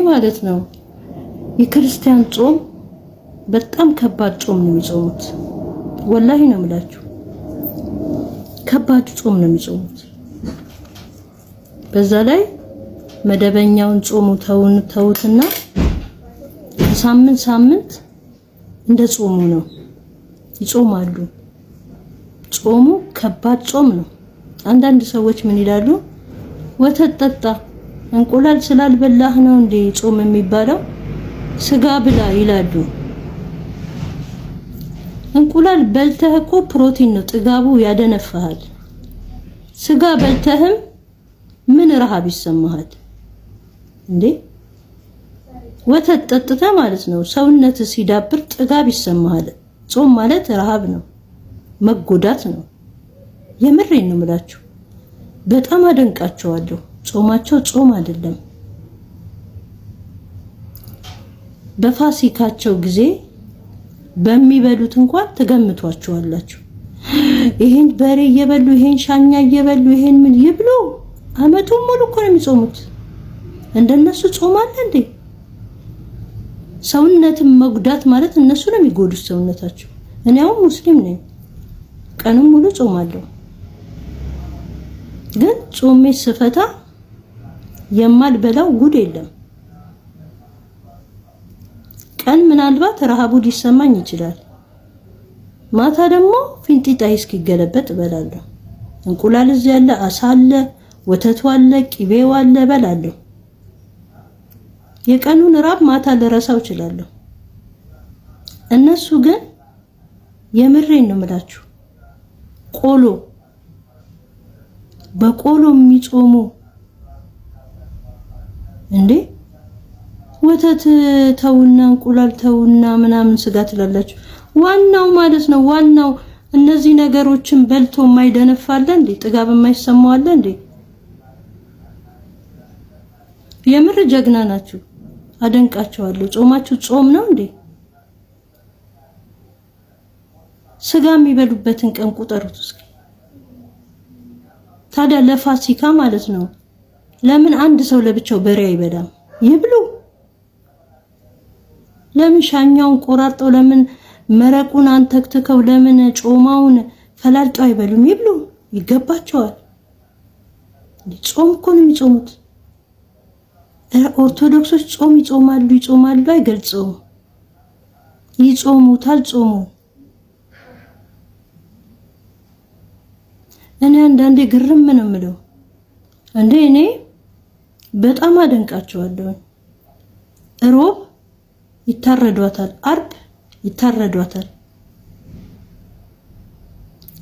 ማለት ነው የክርስቲያን ጾም በጣም ከባድ ጾም ነው የሚጾሙት። ወላሂ ነው የምላችሁ ከባድ ጾም ነው የሚጾሙት። በዛ ላይ መደበኛውን ጾሙ ተውትና ሳምንት እንደ ጾሙ ነው ይጾማሉ። ጾሙ ከባድ ጾም ነው። አንዳንድ ሰዎች ምን ይላሉ? ወተት ጠጣ እንቁላል ስላልበላህ ነው እንዴ ጾም የሚባለው? ስጋ ብላ ይላሉ። እንቁላል በልተህ እኮ ፕሮቲን ነው፣ ጥጋቡ ያደነፋሃል። ስጋ በልተህም ምን ረሃብ ይሰማሃል እንዴ? ወተት ጠጥተህ ማለት ነው ሰውነት ሲዳብር ጥጋብ ይሰማሃል። ጾም ማለት ረሃብ ነው፣ መጎዳት ነው። የምሬን ነው የምላችሁ። በጣም አደንቃቸዋለሁ። ጾማቸው ጾም አይደለም። በፋሲካቸው ጊዜ በሚበሉት እንኳን ተገምቷቸዋላችሁ። ይሄን በሬ እየበሉ ይሄን ሻኛ እየበሉ ይሄን ምን ይብሉ? አመቱን ሙሉ እኮ ነው የሚጾሙት። እንደነሱ ጾም አለ እንዴ? ሰውነትን መጉዳት ማለት እነሱ ነው የሚጎዱት ሰውነታቸው። እኔ አሁን ሙስሊም ነኝ፣ ቀኑን ሙሉ ጾማለሁ። ግን ጾሜ ስፈታ የማልበላው ጉድ የለም። ቀን ምናልባት ረሃቡ ሊሰማኝ ይችላል። ማታ ደግሞ ፊንጢጣ እስኪገለበጥ እበላለሁ። እንቁላል እዚህ ያለ፣ አሳ አለ፣ ወተቱ አለ፣ ቂቤው አለ እበላለሁ። የቀኑን ራብ ማታ ልረሳው እችላለሁ። እነሱ ግን የምሬን ነው የምላችሁ ቆሎ በቆሎ የሚጾሙ እንዴ! ወተት ተውና እንቁላል ተውና ምናምን ስጋ ትላላችሁ። ዋናው ማለት ነው ዋናው እነዚህ ነገሮችን በልቶ የማይደነፋለ እንዴ? ጥጋብ የማይሰማው አለ እንዴ? የምር ጀግና ናችሁ፣ አደንቃቸዋለሁ። ጾማችሁ ጾም ነው እንዴ? ስጋ የሚበሉበትን ቀን ቁጠሩት እስኪ። ታዲያ ለፋሲካ ማለት ነው ለምን አንድ ሰው ለብቻው በሬ አይበላም? ይብሉ። ለምን ሻኛውን ቆራርጠው ለምን መረቁን አንተክተከው ለምን ጮማውን ፈላልጠው አይበሉም? ይብሉ፣ ይገባቸዋል። ጾም እኮ ነው የሚጾሙት። ኦርቶዶክሶች ጾም ይጾማሉ አይገልጸውም። ይጾሙታል ጾሙ። እኔ አንዳንዴ ግርም ነው የምለው እንዴ! እኔ በጣም አደንቃቸዋለሁ። ሮብ ይታረዷታል፣ አርብ ይታረዷታል።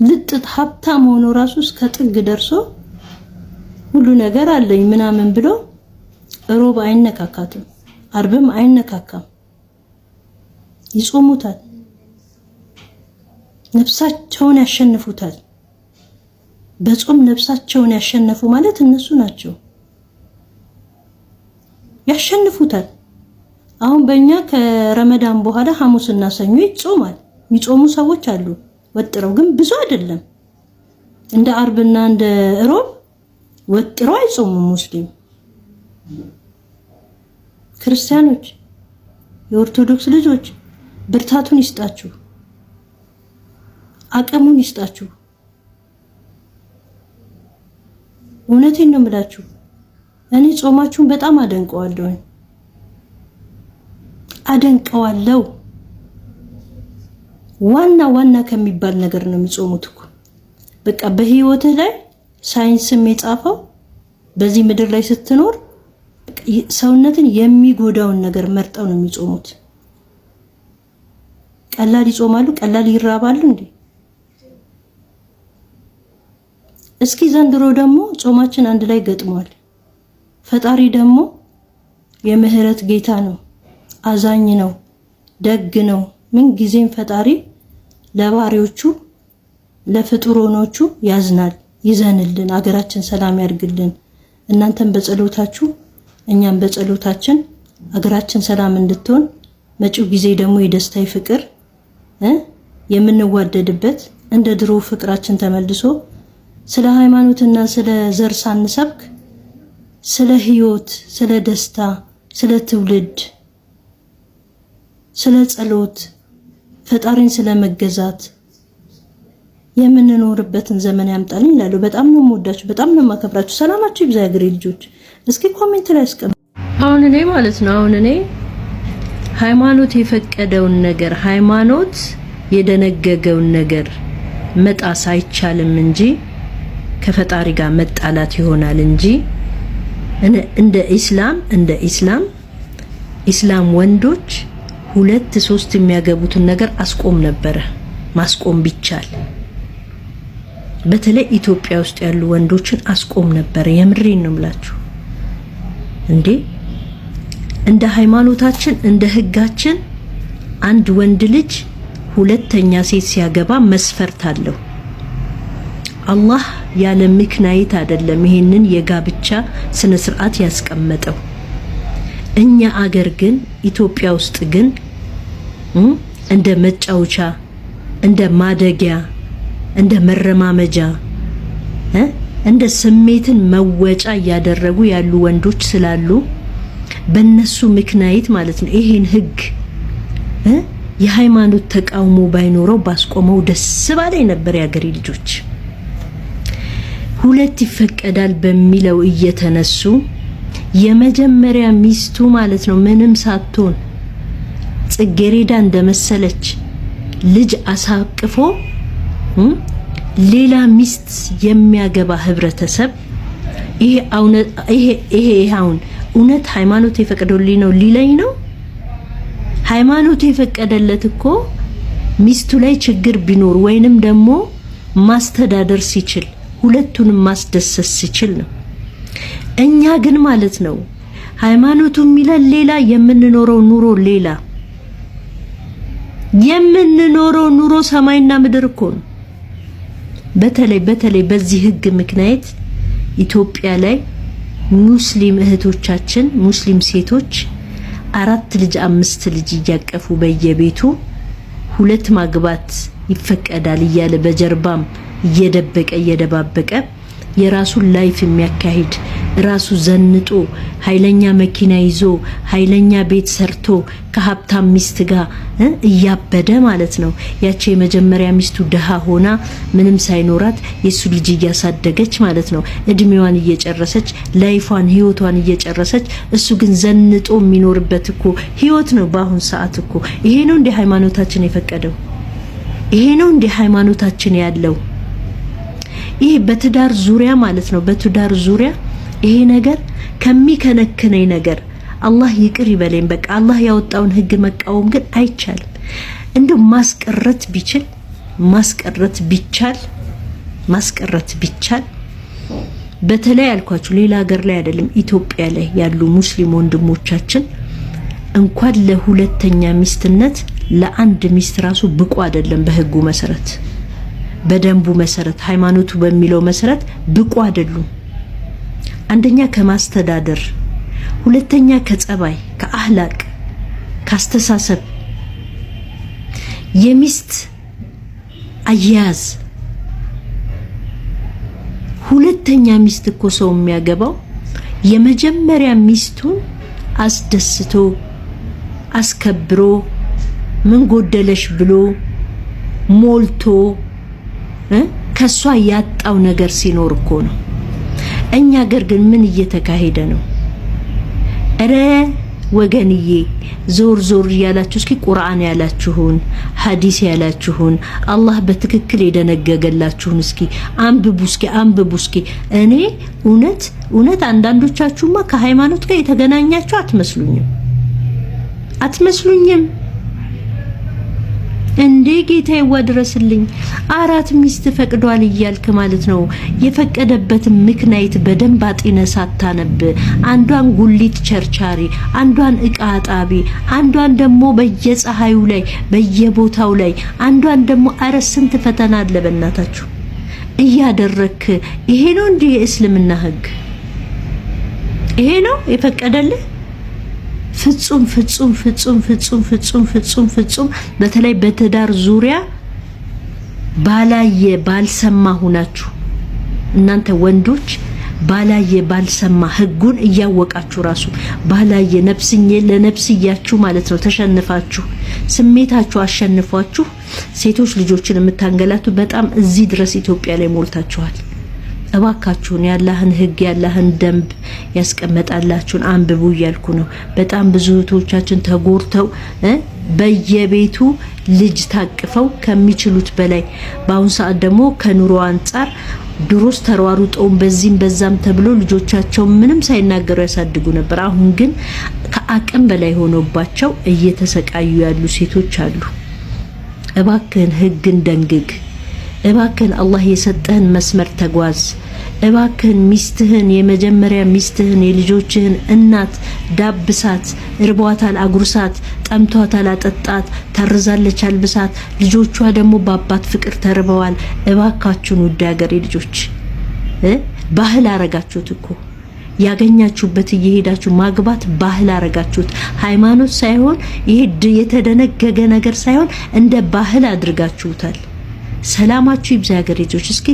ልጥት ሀብታም ሆኖ ራሱ እስከ ጥግ ደርሶ ሁሉ ነገር አለኝ ምናምን ብሎ ሮብ አይነካካትም፣ አርብም አይነካካም። ይጾሙታል፣ ነፍሳቸውን ያሸንፉታል። በጾም ነፍሳቸውን ያሸነፉ ማለት እነሱ ናቸው። ያሸንፉታል። አሁን በእኛ ከረመዳን በኋላ ሐሙስና ሰኞ ይጾማል። የሚጾሙ ሰዎች አሉ ወጥረው፣ ግን ብዙ አይደለም። እንደ አርብና እንደ ሮብ ወጥረው አይጾሙም ሙስሊም። ክርስቲያኖች፣ የኦርቶዶክስ ልጆች ብርታቱን ይስጣችሁ፣ አቅሙን ይስጣችሁ። እውነቴን ነው የምላችሁ። እኔ ጾማችሁን በጣም አደንቀዋለሁ። ዋና ከሚባል ነገር ነው የሚጾሙት እኮ። በቃ በህይወትህ ላይ ሳይንስም የጻፈው በዚህ ምድር ላይ ስትኖር ሰውነትን የሚጎዳውን ነገር መርጠው ነው የሚጾሙት። ቀላል ይጾማሉ፣ ቀላል ይራባሉ እንዴ? እስኪ ዘንድሮ ደግሞ ጾማችን አንድ ላይ ገጥሟል። ፈጣሪ ደግሞ የምህረት ጌታ ነው፣ አዛኝ ነው፣ ደግ ነው። ምን ጊዜም ፈጣሪ ለባሪዎቹ ለፍጡሮኖቹ ያዝናል። ይዘንልን፣ አገራችን ሰላም ያርግልን። እናንተም በጸሎታችሁ እኛም በጸሎታችን አገራችን ሰላም እንድትሆን መጪው ጊዜ ደግሞ የደስታ ፍቅር የምንዋደድበት እንደ ድሮ ፍቅራችን ተመልሶ ስለ ሃይማኖትና ስለ ዘር ሳንሰብክ ስለ ህይወት፣ ስለ ደስታ፣ ስለ ትውልድ፣ ስለ ጸሎት፣ ፈጣሪን ስለ መገዛት የምንኖርበትን ዘመን ያምጣልኝ ይላሉ። በጣም ነው የምወዳችሁ፣ በጣም ነው የማከብራችሁ። ሰላማችሁ ይብዛ የሀገሬ ልጆች። እስኪ ኮሜንት ላይ አስቀምጡ። አሁን እኔ ማለት ነው ሃይማኖት የፈቀደውን ነገር ሃይማኖት የደነገገውን ነገር መጣስ አይቻልም እንጂ ከፈጣሪ ጋር መጣላት ይሆናል እንጂ እንደ ኢስላም ወንዶች 2-3 የሚያገቡትን ነገር አስቆም ነበረ ማስቆም ቢቻል። በተለይ ኢትዮጵያ ውስጥ ያሉ ወንዶችን አስቆም ነበረ። የምሬን ነው የምላችሁ። እንደ ሃይማኖታችን እንደ ህጋችን አንድ ወንድ ልጅ ሁለተኛ ሴት ሲያገባ መስፈርት አለው። አላህ ያለ ምክንያት አይደለም ይሄንን የጋብቻ ስነ ስርዓት ያስቀመጠው። እኛ አገር ግን ኢትዮጵያ ውስጥ ግን እንደ መጫወቻ፣ እንደ ማደጊያ፣ እንደ መረማመጃ፣ እንደ ስሜትን መወጫ ያደረጉ ያሉ ወንዶች ስላሉ በእነሱ ምክንያት ማለት ነው ይሄን ህግ የሃይማኖት ተቃውሞ ባይኖረው ባስቆመው ደስ ባለኝ ነበር ያገሬ ልጆች። ሁለት ይፈቀዳል በሚለው እየተነሱ የመጀመሪያ ሚስቱ ማለት ነው ምንም ሳትሆን ጽጌሬዳ እንደመሰለች ልጅ አሳቅፎ ሌላ ሚስት የሚያገባ ህብረተሰብ ይሄ አሁን እውነት ሃይማኖት የፈቀደልኝ ነው ሊለኝ ነው? ሃይማኖት የፈቀደለት እኮ ሚስቱ ላይ ችግር ቢኖር ወይንም ደግሞ ማስተዳደር ሲችል ሁለቱንም ማስደሰት ሲችል ነው። እኛ ግን ማለት ነው ሃይማኖቱ የሚለን ሌላ፣ የምንኖረው ኑሮ ሌላ። የምንኖረው ኑሮ ሰማይና ምድር እኮ ነው። በተለይ በዚህ ህግ ምክንያት ኢትዮጵያ ላይ ሙስሊም እህቶቻችን ሙስሊም ሴቶች 4 ልጅ 5 ልጅ እያቀፉ በየቤቱ 2 ማግባት ይፈቀዳል እያለ በጀርባም እየደባበቀ የራሱን ላይፍ የሚያካሂድ ራሱ ዘንጦ ኃይለኛ መኪና ይዞ ኃይለኛ ቤት ሰርቶ ከሀብታም ሚስት ጋር እያበደ ማለት ነው። ያቺ የመጀመሪያ ሚስቱ ደሃ ሆና ምንም ሳይኖራት የሱ ልጅ እያሳደገች ማለት ነው እድሜዋን እየጨረሰች ላይፏን ህይወቷን እየጨረሰች እሱ ግን ዘንጦ የሚኖርበት እኮ ህይወት ነው በአሁን ሰዓት እኮ። ይሄ ነው እንደ ሃይማኖታችን የፈቀደው? ይሄ ነው እንደ ሃይማኖታችን ያለው? ይሄ በትዳር ዙሪያ ማለት ነው በትዳር ዙሪያ ይሄ ነገር ከሚከነክነኝ ነገር አላህ ይቅር ይበለኝ። በቃ አላህ ያወጣውን ህግ መቃወም ግን አይቻልም። እንደው ማስቀረት ቢቻል በተለይ አልኳችሁ ሌላ ሀገር ላይ አይደለም ኢትዮጵያ ላይ ያሉ ሙስሊም ወንድሞቻችን እንኳን ለሁለተኛ ሚስትነት ለአንድ ሚስት ራሱ ብቁ አይደለም። በህጉ መሰረት በደንቡ መሰረት ሃይማኖቱ በሚለው መሰረት ብቁ አይደሉም። አንደኛ ከማስተዳደር፣ ሁለተኛ ከጸባይ፣ ከአህላቅ፣ ካስተሳሰብ፣ የሚስት አያያዝ። ሁለተኛ ሚስት እኮ ሰው የሚያገባው የመጀመሪያ ሚስቱን አስደስቶ አስከብሮ ምን ጎደለሽ ብሎ ሞልቶ ከሷ ያጣው ነገር ሲኖር እኮ ነው። እኛ ሀገር ግን ምን እየተካሄደ ነው? እረ ወገንዬ ዞር ያላችሁ እስኪ ቁርአን ያላችሁን ሐዲስ ያላችሁን አላህ በትክክል የደነገገላችሁን እስኪ አንብቡ እስኪ። እኔ እውነት አንዳንዶቻችሁማ ከሃይማኖት ጋር የተገናኛችሁ አትመስሉኝም። እንዴ ጌታ ይወድረስልኝ 4 ሚስት ፈቅዷል እያልክ ማለት ነው። የፈቀደበት ምክንያት በደንብ አጥነህ ሳታነብ አንዷን ጉሊት ቸርቻሪ፣ አንዷን እቃ አጣቢ፣ አንዷን ደግሞ በየፀሐዩ ላይ በየቦታው ላይ፣ አንዷን ደግሞ አረ ስንት ፈተና አለ በእናታችሁ እያደረክ። ይሄ ነው እንዴ የእስልምና ህግ? ይሄ ነው የፈቀደልህ? ፍጹም በተለይ በትዳር ዙሪያ ባላየ ባልሰማ ሆናችሁ እናንተ ወንዶች ባላየ ባልሰማ ህጉን እያወቃችሁ ራሱ ባላየ ነፍስዬ ለነፍስያችሁ ማለት ነው ተሸንፋችሁ ስሜታችሁ አሸንፏችሁ ሴቶች ልጆችን የምታንገላቱ በጣም እዚህ ድረስ ኢትዮጵያ ላይ ሞልታችኋል። እባካችሁን ያላህን ህግ ያላህን ደንብ ያስቀመጣላችሁን አንብቡ እያልኩ ነው። በጣም ብዙ እህቶቻችን ተጎርተው በየቤቱ ልጅ ታቅፈው ከሚችሉት በላይ በአሁን ሰዓት ደግሞ ከኑሮ አንፃር ድሮስ ተሯሩጠው በዚህም በዛም ተብሎ ልጆቻቸው ምንም ሳይናገሩ ያሳድጉ ነበር። አሁን ግን ከአቅም በላይ ሆኖባቸው እየተሰቃዩ ያሉ ሴቶች አሉ። እባክህን ህግን ደንግግ። እባክህን አላህ የሰጠህን መስመር ተጓዝ። እባክህን ሚስትህን የመጀመሪያ ሚስትህን የልጆችህን እናት ዳብሳት፣ እርቧታል አጉርሳት፣ ጠምቷታል አጠጣት፣ ተርዛለች አልብሳት። ልጆቿ ደግሞ በአባት ፍቅር ተርበዋል። እባካችሁን ውድ ሀገሬ ልጆች ባህል አረጋችሁት እኮ ያገኛችሁበት እየሄዳችሁ ማግባት ባህል አረጋችሁት። ሃይማኖት ሳይሆን ይሄ የተደነገገ ነገር ሳይሆን እንደ ባህል አድርጋችሁታል። ሰላማችሁ ይብዛ ሀገሬ ልጆች። እስኪ